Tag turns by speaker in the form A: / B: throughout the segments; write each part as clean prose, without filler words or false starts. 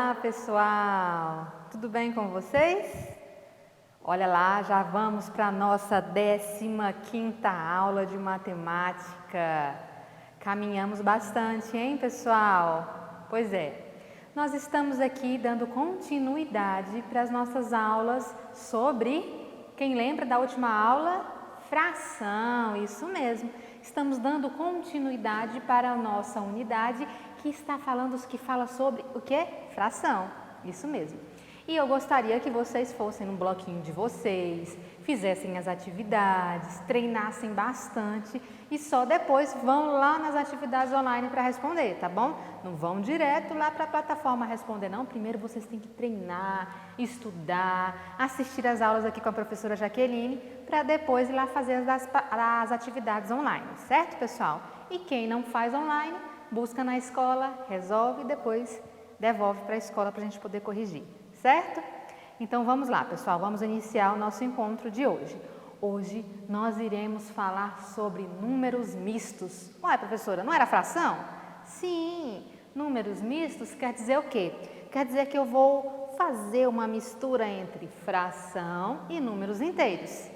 A: Olá, pessoal! Tudo bem com vocês? Olha lá, já vamos para a nossa 15ª aula de matemática. Caminhamos bastante, hein, pessoal? Pois é, nós estamos aqui dando continuidade para as nossas aulas sobre, quem lembra da última aula? Fração, isso mesmo. Estamos dando continuidade para a nossa unidade que fala sobre o que? Fração, isso mesmo. E eu gostaria que vocês fossem no bloquinho de vocês, fizessem as atividades, treinassem bastante e só depois vão lá nas atividades online para responder, tá bom? Não vão direto lá para a plataforma responder, não. Primeiro vocês têm que treinar, estudar, assistir as aulas aqui com a professora Jaqueline para depois ir lá fazer as atividades online, certo, pessoal? E quem não faz online, busca na escola, resolve e depois devolve para a escola para a gente poder corrigir, certo? Então vamos lá, pessoal, vamos iniciar o nosso encontro de hoje. Hoje nós iremos falar sobre números mistos. Ué, professora, não era fração? Sim, números mistos quer dizer o quê? Quer dizer que eu vou fazer uma mistura entre fração e números inteiros.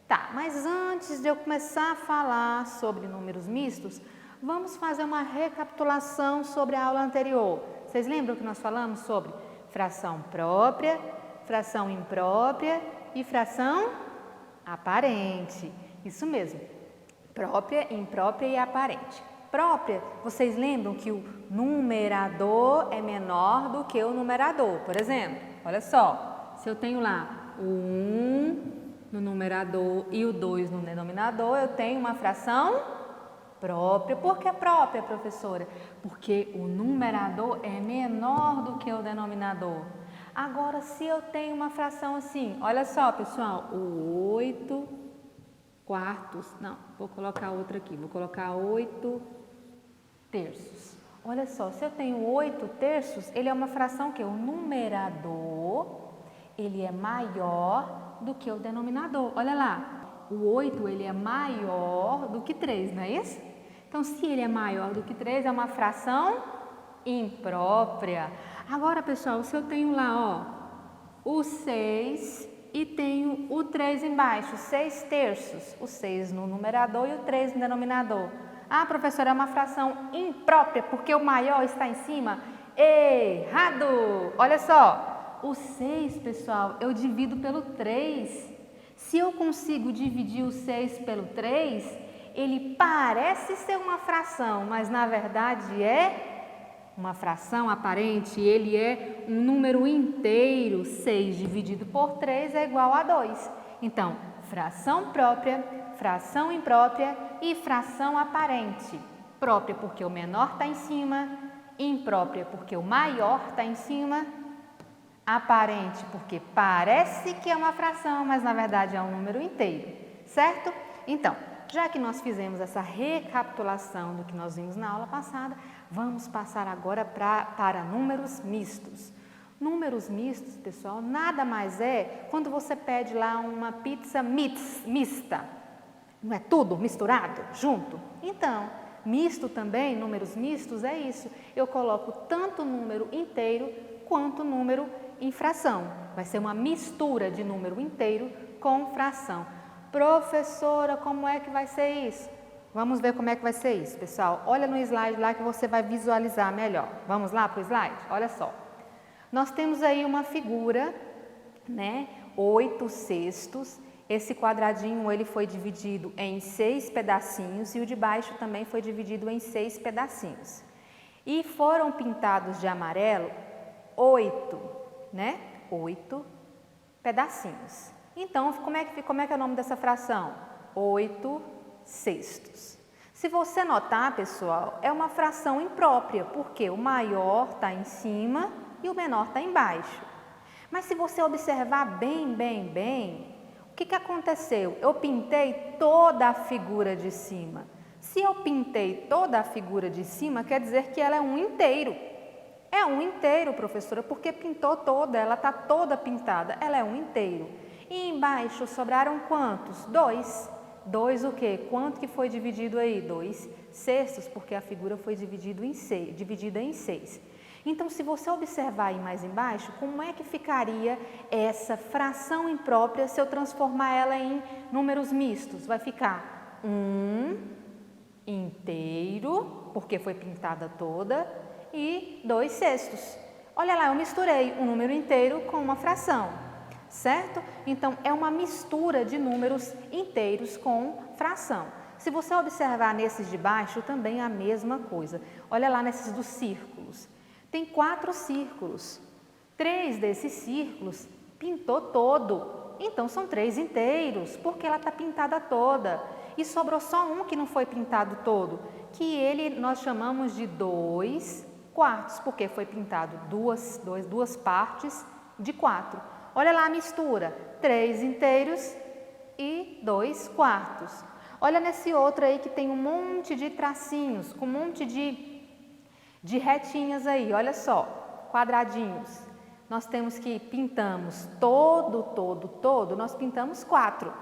A: Tá, mas antes de eu começar a falar sobre números mistos, vamos fazer uma recapitulação sobre a aula anterior. Vocês lembram que nós falamos sobre fração própria, fração imprópria e fração aparente? Isso mesmo, própria, imprópria e aparente. Própria, vocês lembram que o numerador é menor do que o numerador. Por exemplo, olha só, se eu tenho lá o 1 no numerador e o 2 no denominador, eu tenho uma fração própria. Por que própria, professora? Porque o numerador é menor do que o denominador. Agora, se eu tenho uma fração assim, olha só, pessoal, o 8 quartos, não, vou colocar outra aqui, vou colocar 8 terços. Olha só, se eu tenho 8 terços, ele é uma fração que o numerador, ele é maior do que o denominador. Olha lá, o 8 ele é maior do que 3, não é isso? Então, se ele é maior do que 3, é uma fração imprópria. Agora, pessoal, se eu tenho lá, ó, o 6 e tenho o 3 embaixo, 6 terços, o 6 no numerador e o 3 no denominador. Ah, professora, é uma fração imprópria, porque o maior está em cima? Errado! Olha só, o 6, pessoal, eu divido pelo 3. Se eu consigo dividir o 6 pelo 3, ele parece ser uma fração, mas na verdade é uma fração aparente, ele é um número inteiro. 6 dividido por 3 é igual a 2. Então, fração própria, fração imprópria e fração aparente. Própria porque o menor está em cima, imprópria porque o maior está em cima, aparente porque parece que é uma fração, mas na verdade é um número inteiro, certo? Então, já que nós fizemos essa recapitulação do que nós vimos na aula passada, vamos passar agora para números mistos. Números mistos, pessoal, nada mais é quando você pede lá uma pizza mista. Não é tudo misturado, junto? Então, misto também, números mistos, é isso. Eu coloco tanto número inteiro quanto número em fração. Vai ser uma mistura de número inteiro com fração. Professora, como é que vai ser isso? Vamos ver como é que vai ser isso, pessoal. Olha no slide lá que você vai visualizar melhor. Vamos lá para o slide? Olha só. Nós temos aí uma figura, né? 8 sextos. Esse quadradinho ele foi dividido em 6 pedacinhos e o de baixo também foi dividido em 6 pedacinhos. E foram pintados de amarelo 8, né? 8 pedacinhos. Então, como é que é o nome dessa fração? 8 sextos. Se você notar, pessoal, é uma fração imprópria, porque o maior está em cima e o menor está embaixo. Mas se você observar bem, o que aconteceu? Eu pintei toda a figura de cima. Se eu pintei toda a figura de cima, quer dizer que ela é um inteiro. É um inteiro, professora, porque pintou toda, ela está toda pintada, ela é um inteiro. E embaixo sobraram quantos? 2. 2 o quê? Quanto que foi dividido aí? 2 sextos, porque a figura foi dividida em 6. Então, se você observar aí mais embaixo, como é que ficaria essa fração imprópria se eu transformar ela em números mistos? Vai ficar 1 inteiro, porque foi pintada toda, e 2 sextos. Olha lá, eu misturei um número inteiro com uma fração, certo? Então, é uma mistura de números inteiros com fração. Se você observar nesses de baixo, também é a mesma coisa. Olha lá nesses dos círculos. Tem 4 círculos. 3 desses círculos pintou todo. Então, são 3 inteiros, porque ela está pintada toda. E sobrou só um que não foi pintado todo, que ele nós chamamos de 2 quartos, porque foi pintado duas partes de 4. Olha lá a mistura, 3 inteiros e 2 quartos. Olha nesse outro aí que tem um monte de tracinhos, com um monte de retinhas aí, olha só, quadradinhos. Nós temos que pintamos todo, nós pintamos 4.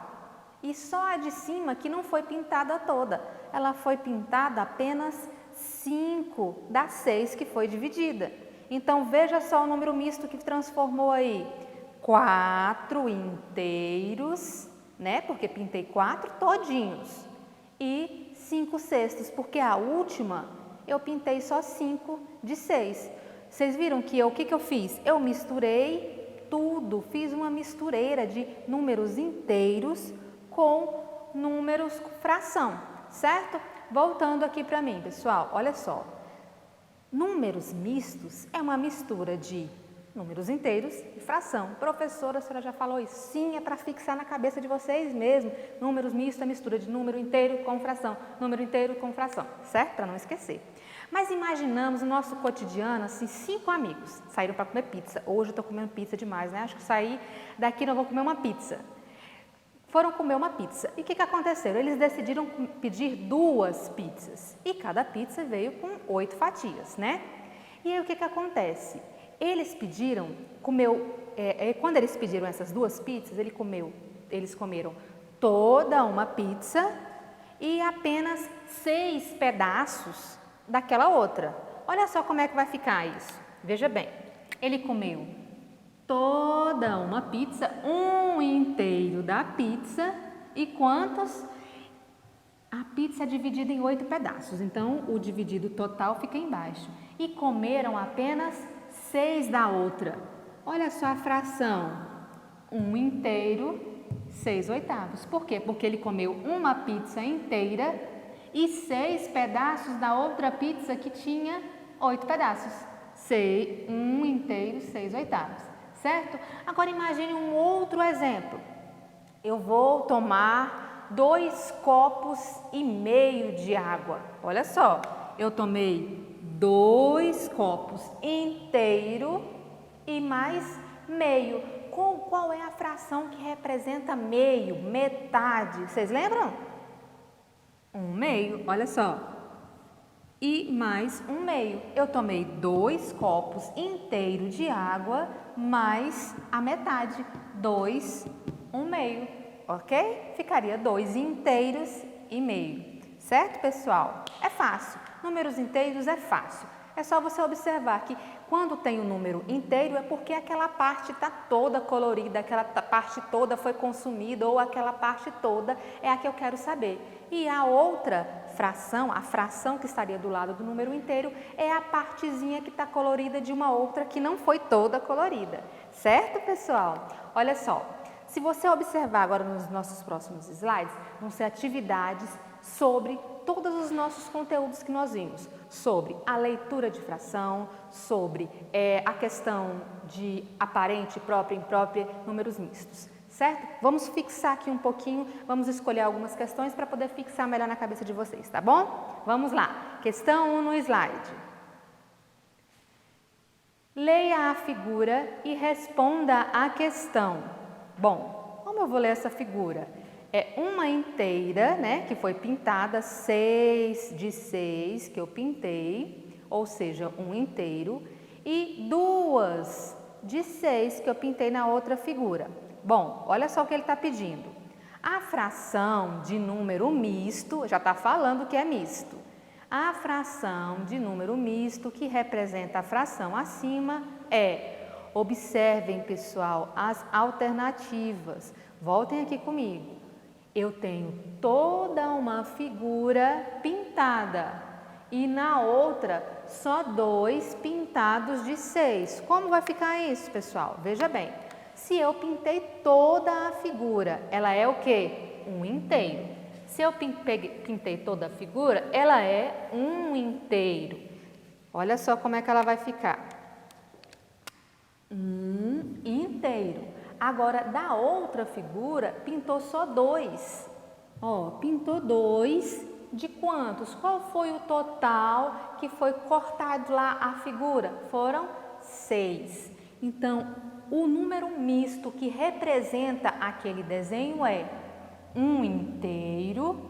A: E só a de cima que não foi pintada toda, ela foi pintada apenas 5 das 6 que foi dividida. Então, veja só o número misto que transformou aí. 4 inteiros, né? Porque pintei 4 todinhos. E 5 sextos, porque a última eu pintei só 5 de 6. Vocês viram que o que eu fiz? Eu misturei tudo, fiz uma mistureira de números inteiros com números fração, certo? Voltando aqui para mim, pessoal, olha só. Números mistos é uma mistura de números inteiros e fração. Professora, a senhora já falou isso? Sim, é para fixar na cabeça de vocês mesmo. Números mistos é mistura de número inteiro com fração. Número inteiro com fração, certo? Para não esquecer. Mas imaginamos o nosso cotidiano, assim, 5 amigos saíram para comer pizza. Hoje eu estou comendo pizza demais, né? Acho que saí daqui não vou comer uma pizza. Foram comer uma pizza. E o que aconteceu? Eles decidiram pedir 2 pizzas. E cada pizza veio com 8 fatias, né? E aí o que acontece? Eles pediram, quando eles pediram essas 2 pizzas, eles comeram toda uma pizza e apenas 6 pedaços daquela outra. Olha só como é que vai ficar isso. Veja bem, ele comeu toda uma pizza, um inteiro da pizza e quantos? A pizza é dividida em 8 pedaços, então o dividido total fica embaixo. E comeram apenas 6 da outra. Olha só a fração, 1 inteiro, 6 oitavos. Por quê? Porque ele comeu uma pizza inteira e 6 pedaços da outra pizza que tinha 8 pedaços. 1 inteiro, 6 oitavos. Certo? Agora imagine um outro exemplo. Eu vou tomar 2 copos e meio de água. Olha só, eu tomei 2 copos inteiro e mais meio. Qual é a fração que representa meio, metade? Vocês lembram? 1 meio, olha só. E mais 1 meio. Eu tomei 2 copos inteiros de água, mais a metade, 2, 1 meio, ok? Ficaria 2 inteiros e meio, certo, pessoal? É fácil, números inteiros é fácil. É só você observar que quando tem o número inteiro é porque aquela parte está toda colorida, aquela parte toda foi consumida ou aquela parte toda é a que eu quero saber. E a outra fração, a fração que estaria do lado do número inteiro, é a partezinha que está colorida de uma outra que não foi toda colorida. Certo, pessoal? Olha só, se você observar agora nos nossos próximos slides, vão ser atividades sobre todos os nossos conteúdos que nós vimos, sobre a leitura de fração, sobre a questão de aparente, própria, imprópria, números mistos, certo? Vamos fixar aqui um pouquinho, vamos escolher algumas questões para poder fixar melhor na cabeça de vocês, tá bom? Vamos lá, questão 1 no slide. Leia a figura e responda a questão. Bom, como eu vou ler essa figura? É uma inteira, né, que foi pintada, 6 de 6 que eu pintei, ou seja, um inteiro, e 2 de 6 que eu pintei na outra figura. Bom, olha só o que ele está pedindo. A fração de número misto, já está falando que é misto. A fração de número misto que representa a fração acima é, observem pessoal, as alternativas. Voltem aqui comigo. Eu tenho toda uma figura pintada e na outra só 2 pintados de 6. Como vai ficar isso, pessoal? Veja bem, se eu pintei toda a figura, ela é o quê? Um inteiro. Se eu pintei toda a figura, ela é um inteiro. Olha só como é que ela vai ficar. Um inteiro. Agora, da outra figura, pintou só 2. Ó, pintou 2 de quantos? Qual foi o total que foi cortado lá a figura? Foram 6. Então, o número misto que representa aquele desenho é 1 inteiro,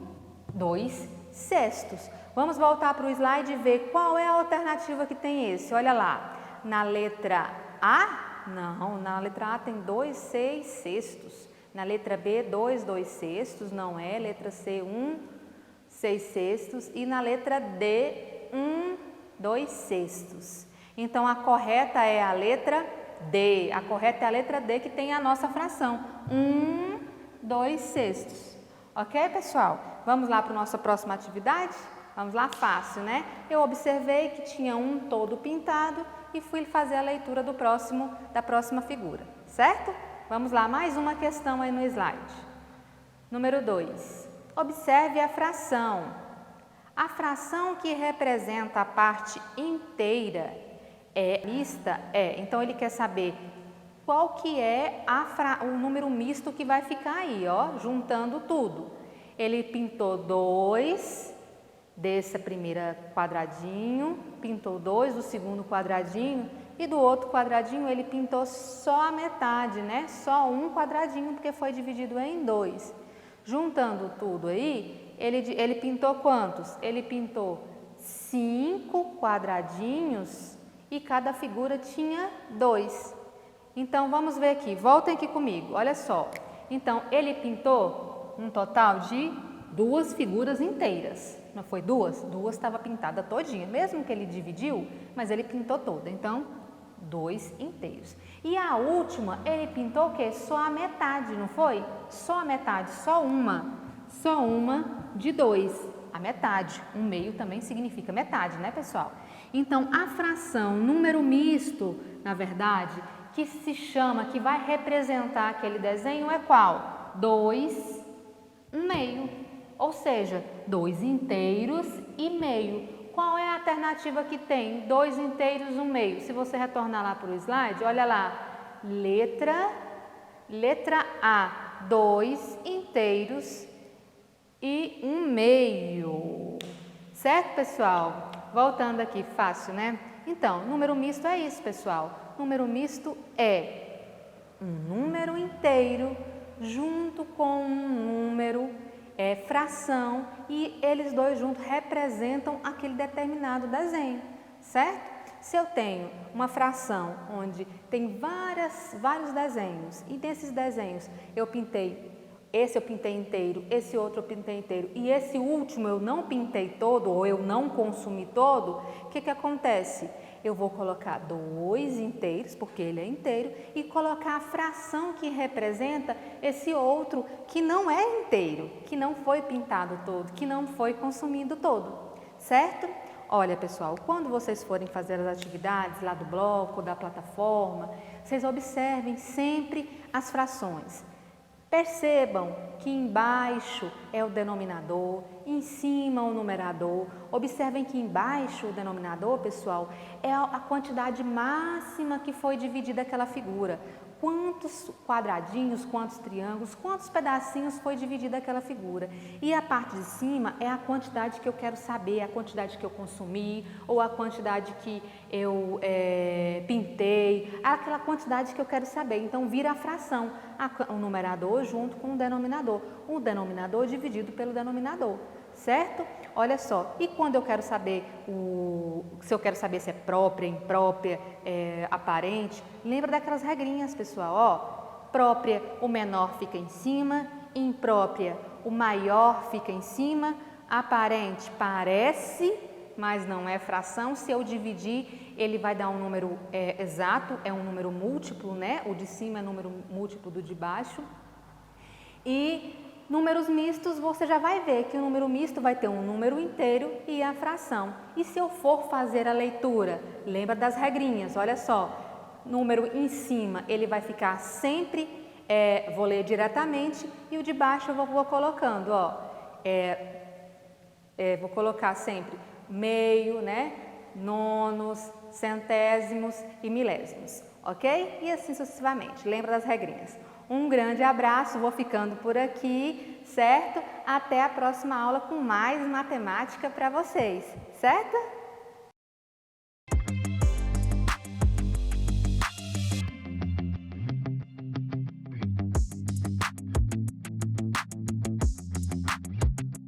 A: 2 sextos. Vamos voltar para o slide e ver qual é a alternativa que tem esse. Olha lá, na letra A, não, na letra A tem 2 6 sextos. Na letra B, 2 sextos, não é. Letra C, 1 6 sextos. E na letra D, 1 2 sextos. Então, a correta é a letra D. A correta é a letra D que tem a nossa fração. 1 2 sextos. Ok, pessoal? Vamos lá para a nossa próxima atividade? Vamos lá, fácil, né? Eu observei que tinha um todo pintado e fui fazer a leitura da próxima figura, certo? Vamos lá, mais uma questão aí no slide. Número 2. Observe a fração. A fração que representa a parte inteira é mista? Então ele quer saber qual que é o número misto que vai ficar aí, ó, juntando tudo. Ele pintou 2 desse primeiro quadradinho, pintou 2 do segundo quadradinho e do outro quadradinho ele pintou só a metade, né? Só um quadradinho porque foi dividido em 2. Juntando tudo aí, ele pintou quantos? Ele pintou 5 quadradinhos e cada figura tinha 2. Então, vamos ver aqui, voltem aqui comigo, olha só. Então, ele pintou um total de 2 figuras inteiras. Não foi 2? 2 estava pintada todinha, mesmo que ele dividiu, mas ele pintou toda. Então, 2 inteiros. E a última, ele pintou o quê? Só a metade, não foi? Só a metade, só uma de 2. A metade, um meio também significa metade, né, pessoal? Então, a fração número misto, na verdade, que se chama, que vai representar aquele desenho é qual? 2, 1 meio, ou seja, 2 inteiros e meio. Qual é a alternativa que tem? 2 inteiros, 1 meio. Se você retornar lá para o slide, olha lá, letra A, 2 inteiros e 1 meio. Certo, pessoal? Voltando aqui, fácil, né? Então, número misto é isso, pessoal. Número misto é um número inteiro junto com um número fração e eles dois juntos representam aquele determinado desenho, certo? Se eu tenho uma fração onde tem vários desenhos e desses desenhos esse eu pintei inteiro, esse outro eu pintei inteiro e esse último eu não pintei todo ou eu não consumi todo, o que acontece? Eu vou colocar 2 inteiros, porque ele é inteiro, e colocar a fração que representa esse outro que não é inteiro, que não foi pintado todo, que não foi consumido todo, certo? Olha, pessoal, quando vocês forem fazer as atividades lá do bloco, da plataforma, vocês observem sempre as frações. Percebam que embaixo é o denominador, em cima o numerador. Observem que embaixo o denominador, pessoal, é a quantidade máxima que foi dividida aquela figura. Quantos quadradinhos, quantos triângulos, quantos pedacinhos foi dividida aquela figura. E a parte de cima é a quantidade que eu quero saber, a quantidade que eu consumi, ou a quantidade que eu pintei, aquela quantidade que eu quero saber. Então, vira a fração, o numerador junto com o denominador dividido pelo denominador, certo? Olha só, e quando eu quero saber se eu quero saber se é própria, imprópria, aparente, lembra daquelas regrinhas, pessoal, ó, própria, o menor fica em cima, imprópria, o maior fica em cima, aparente, parece mas não é fração. Se eu dividir, ele vai dar um número exato, é um número múltiplo, né? O de cima é número múltiplo do de baixo. E números mistos, você já vai ver que o número misto vai ter um número inteiro e a fração. E se eu for fazer a leitura, lembra das regrinhas, olha só, número em cima ele vai ficar sempre, vou ler diretamente, e o de baixo eu vou colocando, ó, vou colocar sempre meio, né, nonos, centésimos e milésimos, ok? E assim sucessivamente, lembra das regrinhas. Um grande abraço, vou ficando por aqui, certo? Até a próxima aula com mais matemática para vocês, certo?